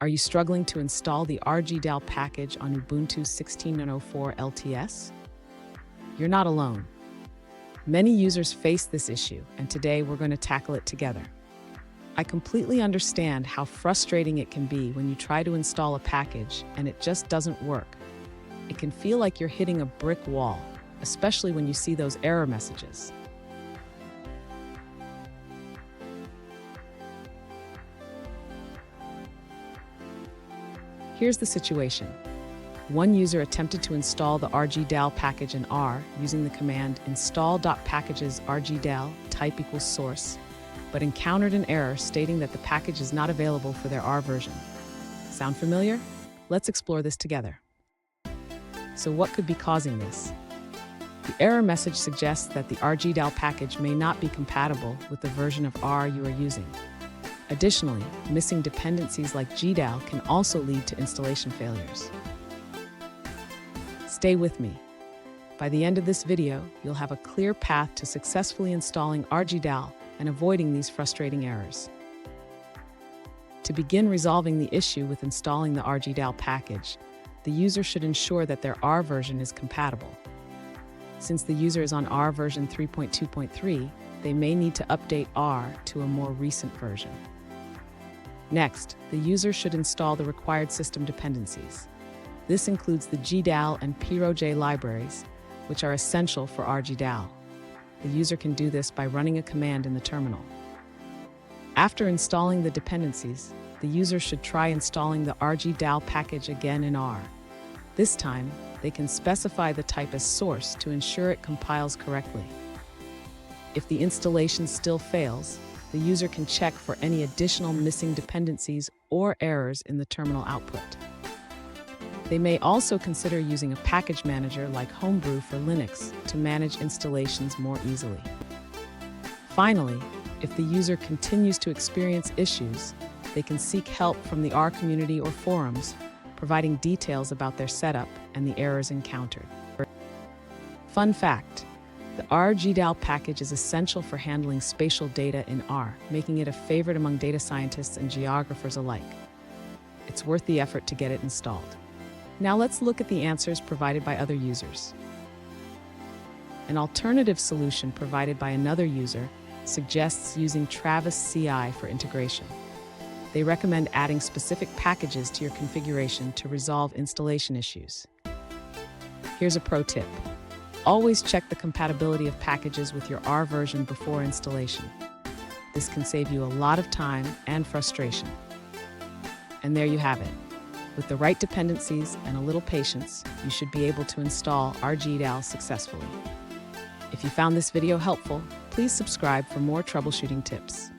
Are you struggling to install the rgdal package on Ubuntu 16.04 LTS? You're not alone. Many users face this issue, and today we're going to tackle it together. I completely understand how frustrating it can be when you try to install a package and it just doesn't work. It can feel like you're hitting a brick wall, especially when you see those error messages. Here's the situation. One user attempted to install the rgdal package in R using the command install.packages rgdal type equals source, but encountered an error stating that the package is not available for their R version. Sound familiar? Let's explore this together. So what could be causing this? The error message suggests that the rgdal package may not be compatible with the version of R you are using. Additionally, missing dependencies like gdal can also lead to installation failures. Stay with me. By the end of this video, you'll have a clear path to successfully installing rgdal and avoiding these frustrating errors. To begin resolving the issue with installing the rgdal package, the user should ensure that their R version is compatible. Since the user is on R version 3.2.3, they may need to update R to a more recent version. Next, the user should install the required system dependencies. This includes the gdal and proj libraries, which are essential for rgdal. The user can do this by running a command in the terminal. After installing the dependencies, the user should try installing the rgdal package again in R. This time, they can specify the type as source to ensure it compiles correctly. If the installation still fails, the user can check for any additional missing dependencies or errors in the terminal output. They may also consider using a package manager like Homebrew for Linux to manage installations more easily. Finally, if the user continues to experience issues, they can seek help from the R community or forums, providing details about their setup and the errors encountered. Fun fact: the rgdal package is essential for handling spatial data in R, making it a favorite among data scientists and geographers alike. It's worth the effort to get it installed. Now let's look at the answers provided by other users. An alternative solution provided by another user suggests using Travis CI for integration. They recommend adding specific packages to your configuration to resolve installation issues. Here's a pro tip. Always check the compatibility of packages with your R version before installation. This can save you a lot of time and frustration. And there you have it. With the right dependencies and a little patience, you should be able to install rgdal successfully. If you found this video helpful, please subscribe for more troubleshooting tips.